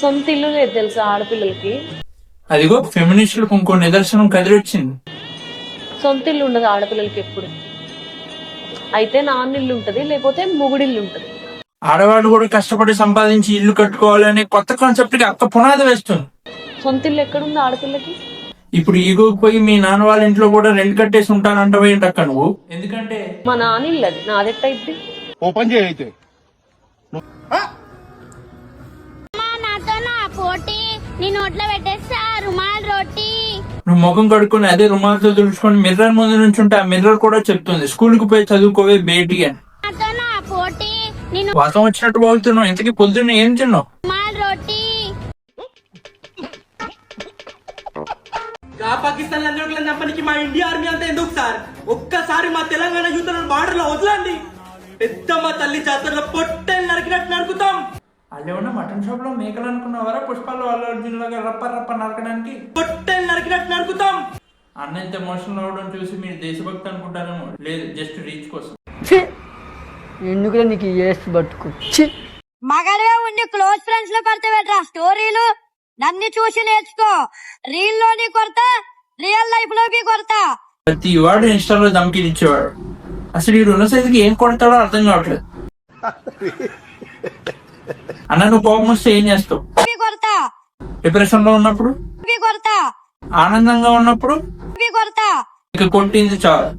సొంత ఇల్లు లేదు తెలుసా ఆడపిల్లలకి. అదిగో ఫెమినిస్టులకు ఇంకో నిదర్శనం కదిలొచ్చింది. సొంత ఇల్లు ఉండదు ఆడపిల్లలకి ఎప్పుడు. అయితే నాన్న ఇల్లు ఉంటది, లేకపోతే మొగుడిల్లు ఉంటది. ఆడవాళ్ళు కూడా కష్టపడి సంపాదించి ఇల్లు కట్టుకోవాలనే కొత్త కాన్సెప్ట్ కి అక్క పునాది వేస్తుంది. సొంత ఇల్లు ఎక్కడుంది ఆడపిల్లకి? ఇప్పుడు ఈగోకి పోయి మీ నాన్న వాళ్ళ ఇంట్లో కూడా రెంట్ కట్టేసి ఉంటానంటావు ఏంటక్క నువ్వు? ఎందుకంటే మా నాన్న ఇల్లు అది, నాదెట్ట అయితే ఓపెన్ చేయైతే నువ్వు ముఖం కడుక్కుని అదే రుమాలతో తుడుచుకొని మిర్రర్ ముందు నుంచి ఉంటే ఆ మిర్రర్ కూడా చెప్తుంది స్కూల్ కు పోయి చదువుకోవే బేటీ అని. వాతం వచ్చినట్టు బాగుతున్నావు. ఇంతకీ పొద్దున్న ఏం తిన్నావు? పాకిస్తాన్ చంపడానికి మా ఇండియా ఆర్మీ అంతా ఎందుకు సార్? ఒక్కసారి మా తెలంగాణ యూత్ బార్డర్ లో వదలండి. పెద్ద మా తల్లి జాతరలో పొట్టెలు నరికినట్టు నరుకుతాం. వాళ్ళు ఏమన్నా మటన్ షాప్ లో మేకలు అనుకున్నావారా పుష్పాలు అల్లు అర్జున్ లాగా రప్ప రప్ప నరకడానికి? పొట్టెలు నరికినట్టు నరుకుతాం. అన్న ఇంత ఎమోషనల్ అవడం చూసి మీరు దేశభక్తి అనుకుంటారేమో. లేదు, జస్ట్ రీచ్ కోసం. ఎందుకు నీకు బతుకు మగడే ఉండి క్లోజ్ ఫ్రెండ్స్ లో కొడతా స్టోరీలు నన్ను చూసి నేర్చుకో. రీల్ లోని కొడతా, రియల్ లైఫ్ లోకి కొడతా. ప్రతి వాడు ఇన్స్టాలో ధమ్కీలు ఇచ్చేవాడు. అసలు ఈ ఉన్న సైజుకి ఏం కొడతాడో అర్థం కావట్లేదు. అన్న నువ్వు కోపం వస్తే ఏం చేస్తావు? కొడతా. డిప్రెషన్ లో ఉన్నప్పుడు కొడతా. ఆనందంగా ఉన్నప్పుడు కొడతా. ఇక కొట్టింది చాలు.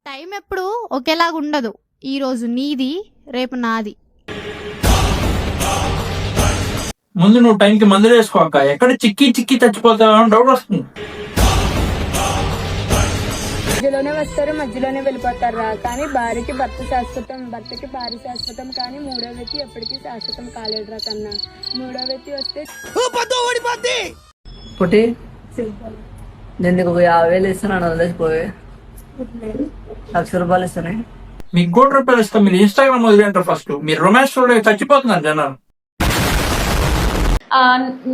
టైం ఎప్పుడు ఒకేలాగా ఉండదు. ఈ రోజు నీది, రేపు నాది. ముందు నువ్వు టైంకి మందులు వేసుకోక ఎక్కడ చిక్కి చిక్కి చచ్చిపోతావో అని డౌట్ వస్తుంది. మధ్యలోనే వస్తారు, మధ్యలోనే వెళ్ళిపోతారు రా. కానీ భార్యకి భర్త శాశ్వతం, భర్తకి భార్య శాశ్వతం. కానీ మూడో వ్యక్తి ఎప్పటికీ శాశ్వతం కాలేడురా కన్నా. మూడో వ్యక్తి వస్తే పుట్టి నేను నీకు 50,000 ఇస్తాను, వదిలేసిపోయి 1,00,000 రూపాయలు ఇస్తాను. మీకు ₹1,00,000 ఇస్తాం. మీరు ఇన్స్టాగ్రామ్ వదిలేంటారు. ఫస్ట్ మీరు రొమాన్స్ లో చచ్చిపోతున్నారు జనాలు.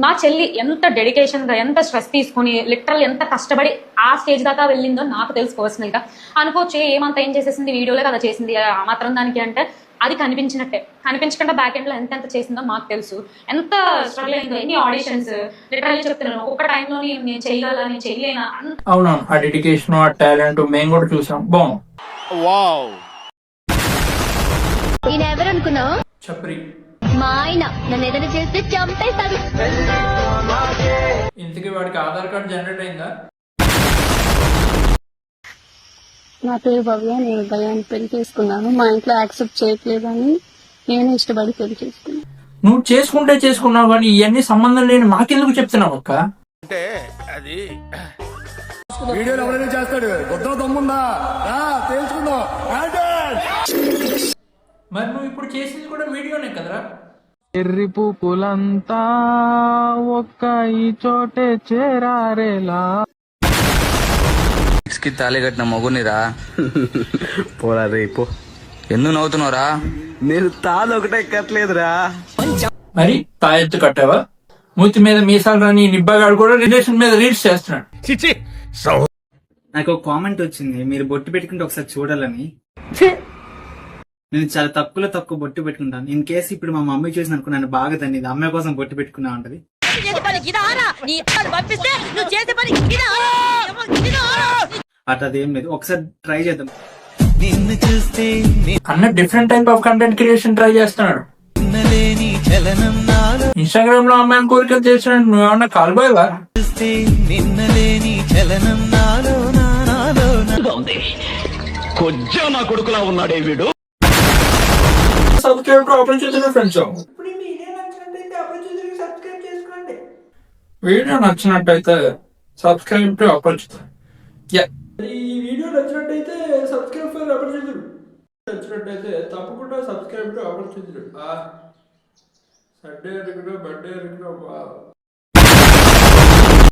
మా చెల్లి ఎంత డెడికేషన్ గా, ఎంత స్ట్రెస్ తీసుకుని, లిటరల్ ఎంత కష్టపడి ఆ స్టేజ్ దాకా వెళ్ళిందో నాకు తెలుసు. పర్సనల్ గా అనుకోవచ్చు ఏమంత ఏం చేసేసింది, వీడియోలే కదా చేసింది ఆ మాత్రం దానికి అంటే అది కనిపించినట్టే. కనిపించకుండా బ్యాక్ ఎండ్ లో ఎంత చేసిందో మాకు తెలుసు. ఎంత స్ట్రగుల్ అయిందో, ఎన్ని ఆడిషన్స్. లిటరల్లీ చెప్తున్నాను, ఒక టైంలో నేను చేయగల, నేను చేయలేనా. అవునవును, ఆ డెడికేషన్, ఆ టాలెంట్ మేము కూడా చూసాం. బాగుంది. ఈయన ఎవరు అనుకున్నావు? చప్రి. మా ఆయన నన్ను ఏదైనా చేస్తే చంపేస్తాడు. ఇంతకీ వాడికి ఆధార్ కార్డు జనరేట్ అయిందా? నా పేరు భవ్య, నేను భయాన్ని పెళ్లి చేసుకున్నాను. మా ఇంట్లో యాక్సెప్ట్ చేయట్లేదని నేను ఇష్టపడి పెళ్లి చేసుకున్నాను. నువ్వు చేసుకుంటే చేసుకున్నావు, కానీ ఇవన్నీ సంబంధం లేని మాకెందుకు చెప్తున్నావు అక్క? అంటే అది వీడియోలో ఎవరైనా చేస్తాడు. కొత్త దమ్ముందా తెలుసుకుందాం. మరి నువ్వు ఇప్పుడు చేసింది కూడా వీడియోనే కదరా? ఎర్రి పూపులంతా ఒక్క ఈ చోటే చేరారేలా. కి తాళి కట్టిన మొగునిరా. పోరా రే పో. ఎందుకు నవ్వుతున్నావురా? నేను తాళి ఒకటే కట్టలేదురా. మరి తాయెత్తు కట్టావా? మూతి మీద మీసాలు రాని నిబ్బగాడు కూడా రిలేషన్ మీద రీల్స్ చేస్తున్నాడు. నాకు ఒక కామెంట్ వచ్చింది, మీరు బొట్టు పెట్టుకుంటే ఒకసారి చూడాలని. నేను చాలా తక్కువ బొట్టు పెట్టుకుంటాను. ఇన్ కేసు ఇప్పుడు మా మమ్మీ చూసి అనుకో నన్ను బాగా తన్నిది, అమ్మాయి కోసం బొట్టు పెట్టుకున్నా ఉంటది. అట్లా అదేం లేదు, ఒకసారి ట్రై చేద్దాం. అన్న different type of content creation try చేస్తున్నాడు. ఇన్స్టాగ్రామ్ లో అమ్మాయిని కోరికలు చేస్తున్నాడు. నువ్వేమన్నా కాల్బాయవా? కొంచెం నా కొడుకులా ఉన్నాడే వీడు. Subscribe to Aparichitulu friends. Video నచ్చినట్టయితే సబ్స్క్రైబ్ టు అపరిచితులు. ఈ వీడియో నచ్చినట్టయితే సబ్స్క్రైబ్ ఫర్ అపరిచితులు. నచ్చినట్టయితే తప్పకుండా subscribe to Aparichitulu. Sunday birthday